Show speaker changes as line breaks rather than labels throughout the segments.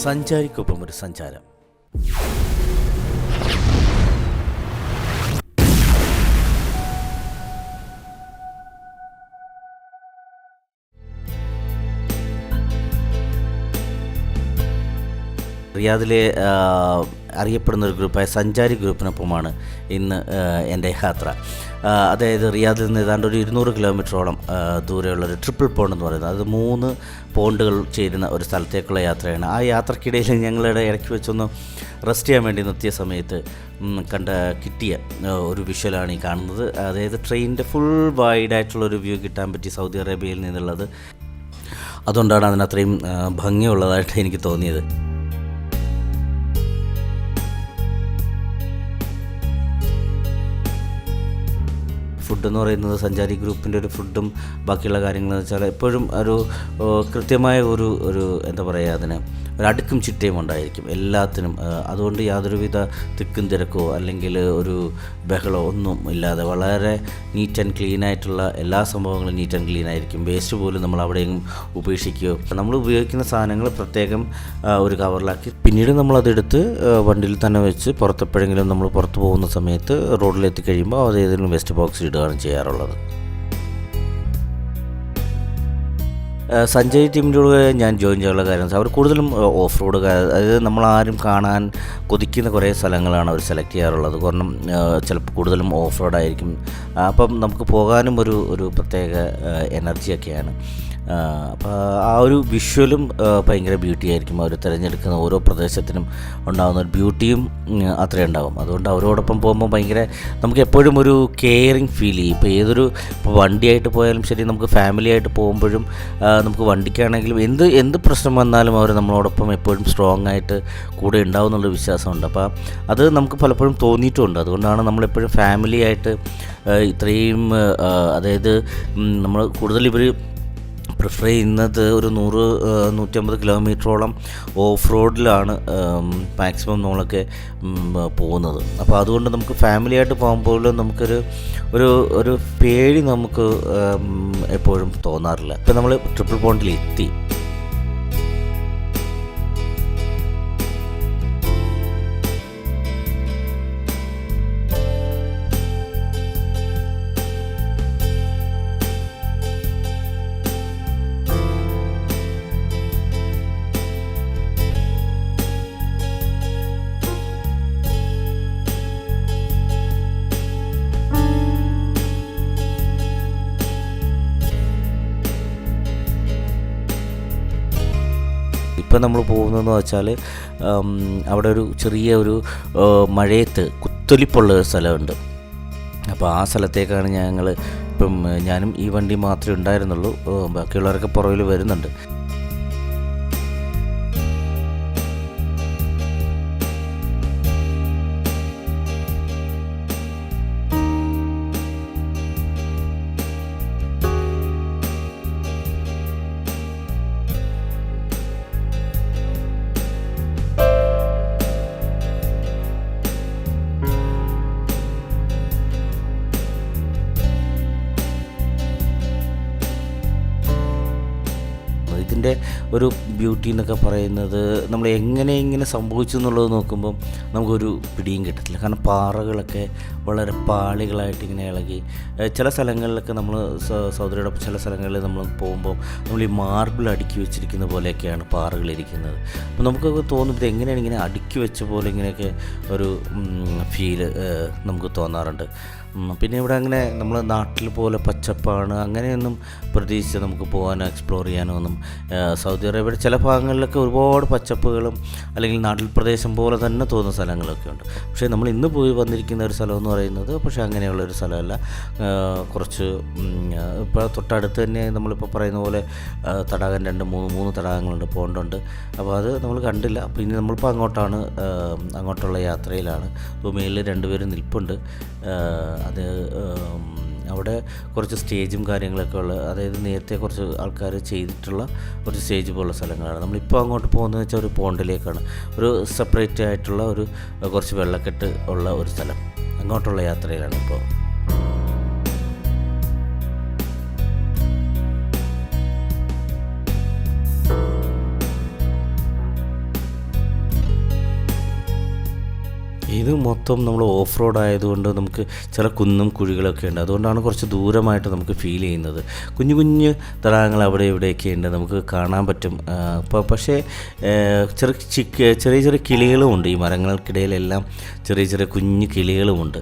സഞ്ചാരിക്കൊപ്പം ഒരു സഞ്ചാരം. റിയാദിലെ അറിയപ്പെടുന്ന ഒരു ഗ്രൂപ്പായ സഞ്ചാരി ഗ്രൂപ്പിനൊപ്പമാണ് ഇന്ന് എൻ്റെ യാത്ര. അതായത് റിയാദിൽ നിന്ന് ഏതാണ്ട് ഒരു 200 കിലോമീറ്ററോളം ദൂരെയുള്ളൊരു ട്രിപ്പിൾ പോണ്ട് എന്ന് പറയുന്നത്, അത് 3 പോണ്ടുകൾ ചേരുന്ന ഒരു സ്ഥലത്തേക്കുള്ള യാത്രയാണ്. ആ യാത്രക്കിടയിൽ ഞങ്ങളുടെ ഇടയ്ക്ക് വെച്ചൊന്ന് റെസ്റ്റ് ചെയ്യാൻ വേണ്ടി നിർത്തിയ സമയത്ത് കിട്ടിയ ഒരു വിഷ്വലാണ് ഈ കാണുന്നത്. അതായത് ട്രെയിനിൻ്റെ ഫുൾ വൈഡായിട്ടുള്ളൊരു വ്യൂ കിട്ടാൻ പറ്റി സൗദി അറേബ്യയിൽ നിന്നുള്ളത്. അതുകൊണ്ടാണ് അതിനത്രയും ഭംഗിയുള്ളതായിട്ട് എനിക്ക് തോന്നിയത്. ഫുഡ് എന്ന് പറയുന്നത് സഞ്ചാരി ഗ്രൂപ്പിൻ്റെ ഒരു ഫുഡും ബാക്കിയുള്ള കാര്യങ്ങളെന്ന് വെച്ചാൽ എപ്പോഴും ഒരു കൃത്യമായ ഒരു എന്താ പറയുക, അതിന് ഒരു അടുക്കും ചിട്ടയും ഉണ്ടായിരിക്കും എല്ലാത്തിനും. അതുകൊണ്ട് യാതൊരുവിധ തിക്കും തിരക്കോ അല്ലെങ്കിൽ ഒരു ബഹളോ ഒന്നും ഇല്ലാതെ വളരെ നീറ്റ് ആൻഡ് ക്ലീൻ ആയിട്ടുള്ള എല്ലാ സംഭവങ്ങളും നീറ്റ് ആൻഡ് ക്ലീൻ ആയിരിക്കും. വേസ്റ്റ് പോലും നമ്മൾ അവിടെയും ഉപേക്ഷിക്കുകയോ, നമ്മൾ ഉപയോഗിക്കുന്ന സാധനങ്ങൾ പ്രത്യേകം ഒരു കവറിലാക്കി പിന്നീട് നമ്മളതെടുത്ത് വണ്ടിയിൽ തന്നെ വെച്ച് പുറത്തെപ്പോഴെങ്കിലും നമ്മൾ പുറത്ത് പോകുന്ന സമയത്ത് റോഡിലെത്തി കഴിയുമ്പോൾ അത് ഏതെങ്കിലും വേസ്റ്റ് ബോക്സിൽ ഇടുകയാണ് ചെയ്യാറുള്ളത്. സഞ്ചാരി ടീമിൻ്റെ കൂടെ ഞാൻ ജോയിൻ ചെയ്യാനുള്ള കാര്യം അവർ കൂടുതലും ഓഫ് റോഡ്, അതായത് നമ്മളാരും കാണാൻ കൊതിക്കുന്ന കുറേ സ്ഥലങ്ങളാണ് അവർ സെലക്ട് ചെയ്യാറുള്ളത്. കാരണം ചിലപ്പോൾ കൂടുതലും ഓഫ് റോഡായിരിക്കും. അപ്പം നമുക്ക് പോകാനും ഒരു പ്രത്യേക എനർജിയൊക്കെയാണ്. അപ്പോൾ ആ ഒരു വിഷ്വലും ഭയങ്കര ബ്യൂട്ടി ആയിരിക്കും. അവർ തിരഞ്ഞെടുക്കുന്ന ഓരോ പ്രദേശത്തിനും ഉണ്ടാകുന്ന ഒരു ബ്യൂട്ടിയും അത്രയും ഉണ്ടാകും. അതുകൊണ്ട് അവരോടൊപ്പം പോകുമ്പോൾ ഭയങ്കര നമുക്ക് എപ്പോഴും ഒരു കെയറിങ് ഫീൽ ചെയ്യും. ഇപ്പോൾ വണ്ടിയായിട്ട് പോയാലും ശരി, നമുക്ക് ഫാമിലി ആയിട്ട് പോകുമ്പോഴും നമുക്ക് വണ്ടിക്കാണെങ്കിലും എന്ത് പ്രശ്നം വന്നാലും അവർ നമ്മളോടൊപ്പം എപ്പോഴും സ്ട്രോങ് ആയിട്ട് കൂടെ ഉണ്ടാവും എന്നുള്ള വിശ്വാസമുണ്ട്. അപ്പോൾ അത് നമുക്ക് പലപ്പോഴും തോന്നിയിട്ടുമുണ്ട്. അതുകൊണ്ടാണ് നമ്മളെപ്പോഴും ഫാമിലി ആയിട്ട് ഇത്രയും, അതായത് നമ്മൾ കൂടുതൽ ഇവർ പ്രിഫർ ചെയ്യുന്നത് ഒരു 100-150 കിലോമീറ്ററോളം ഓഫ് റോഡിലാണ് മാക്സിമം നമ്മളൊക്കെ പോകുന്നത്. അപ്പോൾ അതുകൊണ്ട് നമുക്ക് ഫാമിലി ആയിട്ട് പോകുമ്പോൾ നമുക്കൊരു പേടി നമുക്ക് എപ്പോഴും തോന്നാറില്ല. ഇപ്പോൾ നമ്മൾ ട്രിപ്പിൾ പോണ്ടിൽ എത്തി. ഇപ്പം നമ്മൾ പോകുന്നതെന്ന് വെച്ചാൽ അവിടെ ഒരു ചെറിയ മഴയത്ത് കുത്തൊലിപ്പുള്ള ഒരു സ്ഥലമുണ്ട്. അപ്പോൾ ആ സ്ഥലത്തേക്കാണ് ഞാനും ഈ വണ്ടി മാത്രമേ ഉണ്ടായിരുന്നുള്ളൂ. ബാക്കിയുള്ളവരൊക്കെ പുറകിൽ വരുന്നുണ്ട്. ഇതിൻ്റെ ഒരു ബ്യൂട്ടി എന്നൊക്കെ പറയുന്നത് നമ്മൾ ഇങ്ങനെ സംഭവിച്ചു എന്നുള്ളത് നോക്കുമ്പം നമുക്കൊരു പിടിയും കിട്ടത്തില്ല. കാരണം പാറകളൊക്കെ വളരെ പാളികളായിട്ട് ഇങ്ങനെ ഇളകി, ചില സ്ഥലങ്ങളിലൊക്കെ നമ്മൾ സൗദിയുടെ ചില സ്ഥലങ്ങളിൽ നമ്മൾ പോകുമ്പോൾ നമ്മൾ ഈ മാർബിൾ അടുക്കി വെച്ചിരിക്കുന്ന പോലെയൊക്കെയാണ് പാറകളിരിക്കുന്നത്. അപ്പോൾ നമുക്കൊക്കെ തോന്നും ഇത് എങ്ങനെയാണ് ഇങ്ങനെ അടുക്കി വെച്ച പോലെ ഇങ്ങനെയൊക്കെ ഒരു ഫീല് നമുക്ക് തോന്നാറുണ്ട്. പിന്നെ ഇവിടെ അങ്ങനെ നമ്മൾ നാട്ടിൽ പോലെ പച്ചപ്പാണ് അങ്ങനെയൊന്നും പ്രതീക്ഷിച്ച് നമുക്ക് പോകാനോ എക്സ്പ്ലോർ ചെയ്യാനോ ഒന്നും സൗദി അറേബ്യയുടെ ചില ഭാഗങ്ങളിലൊക്കെ ഒരുപാട് പച്ചപ്പുകളും അല്ലെങ്കിൽ നാട്ടിൽ പ്രദേശം പോലെ തന്നെ തോന്നുന്ന സ്ഥലങ്ങളൊക്കെ ഉണ്ട്. പക്ഷേ നമ്മൾ ഇന്ന് പോയി വന്നിരിക്കുന്ന ഒരു സ്ഥലം എന്ന് പറയുന്നത് പക്ഷേ അങ്ങനെയുള്ളൊരു സ്ഥലമല്ല. കുറച്ച് ഇപ്പോൾ തൊട്ടടുത്ത് തന്നെ നമ്മളിപ്പോൾ പറയുന്ന പോലെ തടാകം 2-3 തടാകങ്ങളുണ്ട്, പോണ്ടുണ്ട്. അപ്പോൾ അത് നമ്മൾ കണ്ടില്ല. അപ്പോൾ ഇനി നമ്മളിപ്പോൾ അങ്ങോട്ടുള്ള യാത്രയിലാണ്. ഭൂമിയിൽ 2 പേര് നിൽപ്പുണ്ട്. അത് അവിടെ കുറച്ച് സ്റ്റേജും കാര്യങ്ങളൊക്കെ ഉള്ള, അതായത് നേരത്തെ കുറച്ച് ആൾക്കാർ ചെയ്തിട്ടുള്ള ഒരു സ്റ്റേജ് പോലുള്ള സ്ഥലങ്ങളാണ്. നമ്മളിപ്പോൾ അങ്ങോട്ട് പോകുന്നതെന്ന് വെച്ചാൽ ഒരു പോണ്ടിലേക്കാണ്. ഒരു സെപ്പറേറ്റ് ആയിട്ടുള്ള കുറച്ച് വെള്ളക്കെട്ട് ഉള്ള ഒരു സ്ഥലം. അങ്ങോട്ടുള്ള യാത്രയിലാണ് ഇപ്പോൾ. ഇത് മൊത്തം നമ്മൾ ഓഫ് റോഡ് ആയതുകൊണ്ട് നമുക്ക് ചില കുന്നും കുഴികളൊക്കെ ഉണ്ട്. അതുകൊണ്ടാണ് കുറച്ച് ദൂരമായിട്ട് നമുക്ക് ഫീൽ ചെയ്യുന്നത്. കുഞ്ഞു കുഞ്ഞു തടാകങ്ങൾ അവിടെ ഇവിടെയൊക്കെ ഉണ്ട്, നമുക്ക് കാണാൻ പറ്റും. പക്ഷേ ചെറിയ ചെറിയ കിളികളുമുണ്ട്. ഈ മരങ്ങൾക്കിടയിലെല്ലാം ചെറിയ ചെറിയ കുഞ്ഞു കിളികളുമുണ്ട്.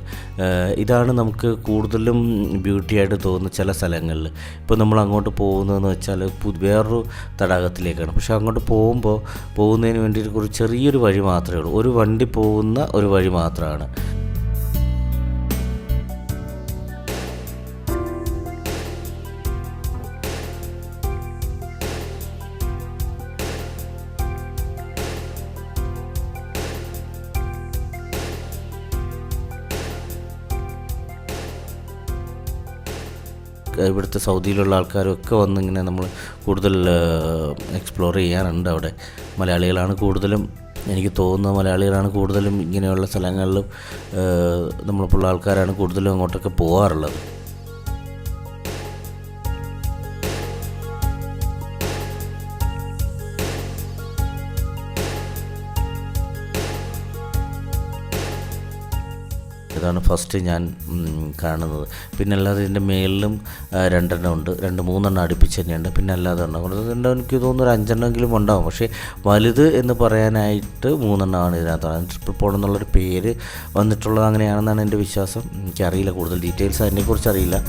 ഇതാണ് നമുക്ക് കൂടുതലും ബ്യൂട്ടിയായിട്ട് തോന്നുന്ന ചില സ്ഥലങ്ങളിൽ. ഇപ്പോൾ നമ്മൾ അങ്ങോട്ട് പോകുന്നതെന്ന് വെച്ചാൽ വേറൊരു തടാകത്തിലേക്കാണ്. പക്ഷേ അങ്ങോട്ട് പോകുന്നതിന് വേണ്ടിയിട്ട് ഒരു ചെറിയൊരു വഴി മാത്രമേ ഉള്ളൂ. ഒരു വണ്ടി പോകുന്ന ഒരു വഴി മാത്രമാണ്. ഇവിടുത്തെ സൗദിയിലുള്ള ആൾക്കാരൊക്കെ വന്നിങ്ങനെ നമ്മൾ കൂടുതൽ എക്സ്പ്ലോർ ചെയ്യാറുണ്ട്. അവിടെ മലയാളികളാണ് കൂടുതലും, എനിക്ക് തോന്നുന്നത് മലയാളികളാണ് കൂടുതലും ഇങ്ങനെയുള്ള സ്ഥലങ്ങളിലും നമ്മളിപ്പോൾ ആൾക്കാരാണ് കൂടുതലും അങ്ങോട്ടൊക്കെ പോകാറുള്ളത്. ഇതാണ് ഫസ്റ്റ് ഞാൻ കാണുന്നത്. പിന്നെ അല്ലാതെ ഇതിൻ്റെ മേളിലും 2 ഉണ്ട്, 2-3 അടുപ്പിച്ച് തന്നെയുണ്ട്. പിന്നെ അല്ലാതെ ഉണ്ടാകും എനിക്ക് തോന്നുന്നു ഒരു 5 ഉണ്ടാകും. പക്ഷേ വലുത് എന്ന് പറയാനായിട്ട് 3 ഇതിനകത്താണ്. ട്രിപ്പിൾ പോണ്ട് എന്നുള്ളൊരു പേര് വന്നിട്ടുള്ളത് അങ്ങനെയാണെന്നാണ് എൻ്റെ വിശ്വാസം. എനിക്കറിയില്ല, കൂടുതൽ ഡീറ്റെയിൽസ് അതിനെക്കുറിച്ച് അറിയില്ല.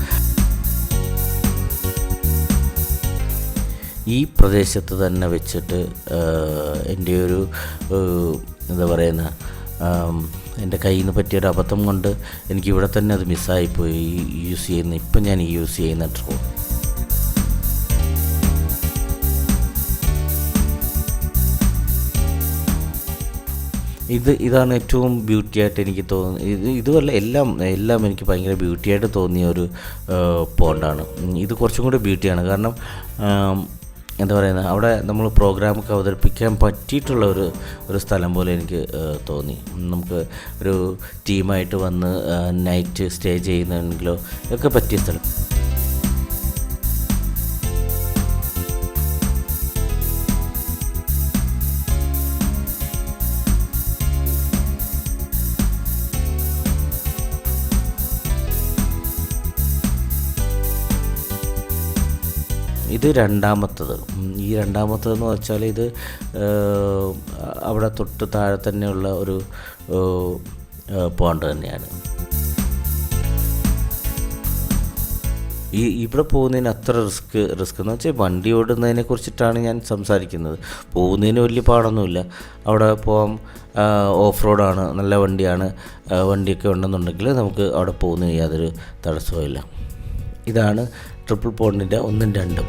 ഈ പ്രദേശത്ത് തന്നെ വെച്ചിട്ട് എൻ്റെ ഒരു എന്താ പറയുന്ന എൻ്റെ കയ്യിൽ നിന്ന് പറ്റിയൊരു അബദ്ധം കൊണ്ട് എനിക്കിവിടെ തന്നെ അത് മിസ്സായിപ്പോയി. ഇപ്പം ഞാൻ യൂസ് ചെയ്യുന്ന ഡ്രോൺ. ഇതാണ് ഏറ്റവും ബ്യൂട്ടിയായിട്ട് എനിക്ക് തോന്നുന്നത്. ഇതുമല്ല, എല്ലാം എനിക്ക് ഭയങ്കര ബ്യൂട്ടിയായിട്ട് തോന്നിയ ഒരു പോണ്ടാണ്. ഇത് കുറച്ചും കൂടി ബ്യൂട്ടിയാണ്. കാരണം എന്താ പറയുന്നത്, അവിടെ നമ്മൾ പ്രോഗ്രാമൊക്കെ അവതരിപ്പിക്കാൻ പറ്റിയിട്ടുള്ള ഒരു സ്ഥലം പോലെ എനിക്ക് തോന്നി. നമുക്ക് ഒരു ടീമായിട്ട് വന്ന് നൈറ്റ് സ്റ്റേ ചെയ്യുന്നതെങ്കിലോ ഒക്കെ പറ്റിയ സ്ഥലം. ഇത് രണ്ടാമത്തത്. ഈ രണ്ടാമത്തതെന്ന് വെച്ചാൽ ഇത് അവിടെ തൊട്ട് താഴെ തന്നെയുള്ള ഒരു പോണ്ട് തന്നെയാണ്. ഇവിടെ പോകുന്നതിന് അത്ര റിസ്ക് എന്ന് വെച്ചാൽ വണ്ടി ഓടുന്നതിനെ കുറിച്ചിട്ടാണ് ഞാൻ സംസാരിക്കുന്നത്. പോകുന്നതിന് വലിയ പാടൊന്നുമില്ല. അവിടെ പോകാം, ഓഫ് റോഡാണ്, നല്ല വണ്ടിയൊക്കെ ഉണ്ടെന്നുണ്ടെങ്കിൽ നമുക്ക് അവിടെ പോകുന്നതിന് യാതൊരു തടസ്സവുമില്ല. ഇതാണ് ട്രിപ്പിൾ പോണ്ടിൻ്റെ 1ഉം 2ഉം.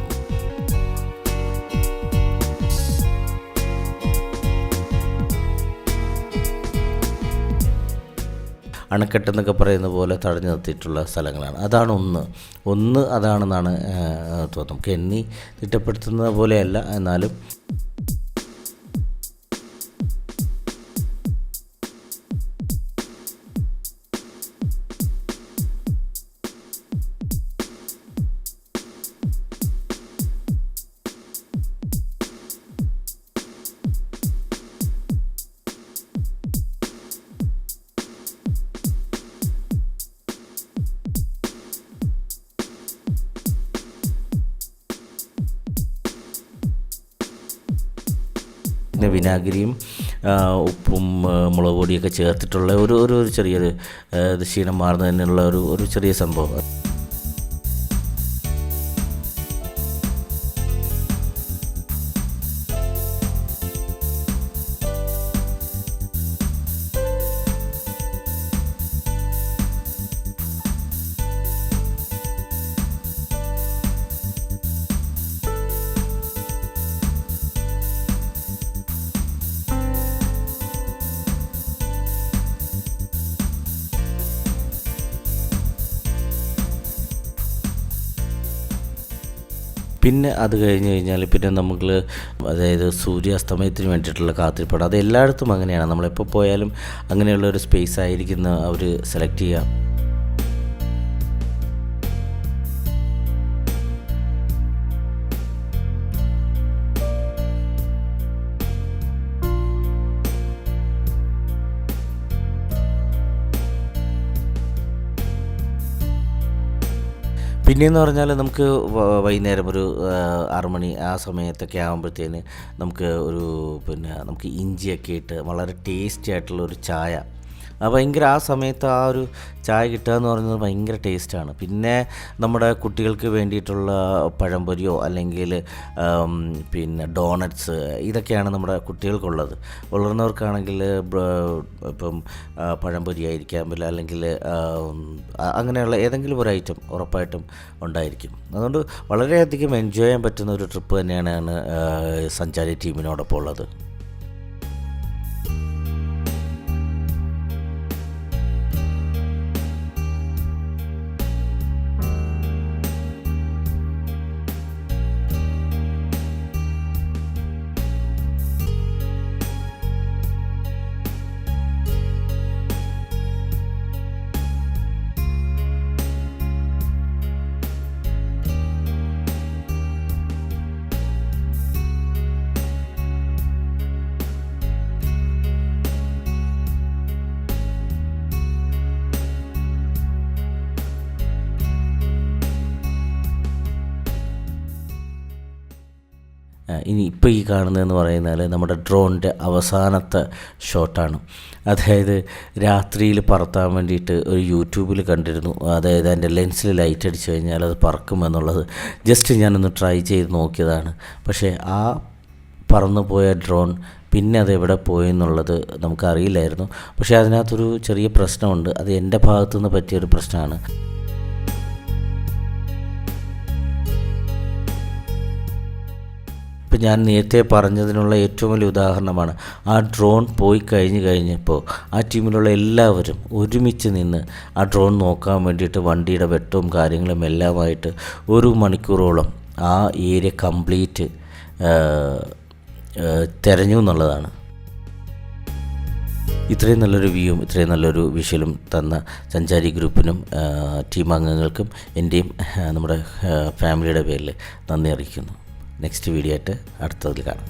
അണക്കെട്ടെന്നൊക്കെ പറയുന്ന പോലെ തടഞ്ഞു നിർത്തിയിട്ടുള്ള സ്ഥലങ്ങളാണ്. അതാണ് ഒന്ന് അതാണെന്നാണ് തോന്നുന്നത്. നമുക്ക് എണ്ണി തിട്ടപ്പെടുത്തുന്നത് പോലെയല്ല, എന്നാലും പിന്നെ വിനാഗിരിയും ഉപ്പും മുളക് പൊടിയൊക്കെ ചേർത്തിട്ടുള്ള ഒരു ചെറിയൊരു ക്ഷീണം മാറുന്നതിനുള്ള ഒരു ചെറിയ സംഭവം. പിന്നെ അത് കഴിഞ്ഞാൽ പിന്നെ നമുക്ക് അതായത് സൂര്യാസ്തമയത്തിന് വേണ്ടിയിട്ടുള്ള കാത്തിരിപ്പാണ്. അത് എല്ലായിടത്തും അങ്ങനെയാണ്. നമ്മളെപ്പോൾ പോയാലും അങ്ങനെയുള്ളൊരു സ്പേസ് ആയിരിക്കുന്ന അവർ സെലക്ട് ചെയ്യുക. പിന്നെയെന്ന് പറഞ്ഞാൽ നമുക്ക് വൈകുന്നേരം ഒരു 6 മണി ആ സമയത്തൊക്കെ ആകുമ്പോഴത്തേന് നമുക്ക് നമുക്ക് ഇഞ്ചിയൊക്കെ ഇട്ട് വളരെ ടേസ്റ്റി ആയിട്ടുള്ള ഒരു ചായ, ഭയങ്കര ആ സമയത്ത് ആ ഒരു ചായ കിട്ടുക എന്ന് പറയുന്നത് ഭയങ്കര ടേസ്റ്റാണ്. പിന്നെ നമ്മുടെ കുട്ടികൾക്ക് വേണ്ടിയിട്ടുള്ള പഴംപൊരിയോ അല്ലെങ്കിൽ ഡോണറ്റ്സ്, ഇതൊക്കെയാണ് നമ്മുടെ കുട്ടികൾക്കുള്ളത്. വളർന്നവർക്കാണെങ്കിൽ ഇപ്പം പഴംപൊരി ആയിരിക്കാം, അല്ലെങ്കിൽ അങ്ങനെയുള്ള ഏതെങ്കിലും ഒരു ഐറ്റം ഉറപ്പായിട്ടും ഉണ്ടായിരിക്കും. അതുകൊണ്ട് വളരെയധികം എൻജോയ് ചെയ്യാൻ പറ്റുന്ന ഒരു ട്രിപ്പ് തന്നെയാണ് സഞ്ചാരി ടീമിനോടൊപ്പം ഉള്ളത്. ഇനി ഇപ്പോൾ ഈ കാണുന്നതെന്ന് പറയുന്നത് നമ്മുടെ ഡ്രോണിൻ്റെ അവസാനത്തെ ഷോട്ടാണ്. അതായത് രാത്രിയിൽ പറത്താൻ വേണ്ടിയിട്ട് ഒരു യൂട്യൂബിൽ കണ്ടിരുന്നു. അതായത് അതിൻ്റെ ലെൻസിൽ ലൈറ്റ് അടിച്ചു കഴിഞ്ഞാൽ അത് പറക്കുമെന്നുള്ളത്. ജസ്റ്റ് ഞാനൊന്ന് ട്രൈ ചെയ്ത് നോക്കിയതാണ്. പക്ഷേ ആ പറന്നു പോയ ഡ്രോൺ പിന്നെ അതെവിടെ പോയെന്നുള്ളത് നമുക്കറിയില്ലായിരുന്നു. പക്ഷേ അതിനകത്തൊരു ചെറിയ പ്രശ്നമുണ്ട്. അത് എൻ്റെ ഭാഗത്തുനിന്ന് പറ്റിയൊരു പ്രശ്നമാണ്. ഇപ്പം ഞാൻ നേരത്തെ പറഞ്ഞതിനുള്ള ഏറ്റവും വലിയ ഉദാഹരണമാണ് ആ ഡ്രോൺ പോയി കഴിഞ്ഞപ്പോൾ ആ ടീമിലുള്ള എല്ലാവരും ഒരുമിച്ച് നിന്ന് ആ ഡ്രോൺ നോക്കാൻ വേണ്ടിയിട്ട് വണ്ടിയുടെ വെട്ടവും കാര്യങ്ങളും എല്ലാമായിട്ട് 1 മണിക്കൂറോളം ആ ഏരിയ കംപ്ലീറ്റ് തിരഞ്ഞു എന്നുള്ളതാണ്. ഇത്രയും നല്ലൊരു വ്യൂവും ഇത്രയും നല്ലൊരു വിഷ്വലും തന്ന സഞ്ചാരി ഗ്രൂപ്പിനും ടീം അംഗങ്ങൾക്കും എൻ്റെയും നമ്മുടെ ഫാമിലിയുടെ പേരിൽ നന്ദി അറിയിക്കുന്നു. നെക്സ്റ്റ് വീഡിയോ ആയിട്ട് അടുത്തതിൽ കാണാം.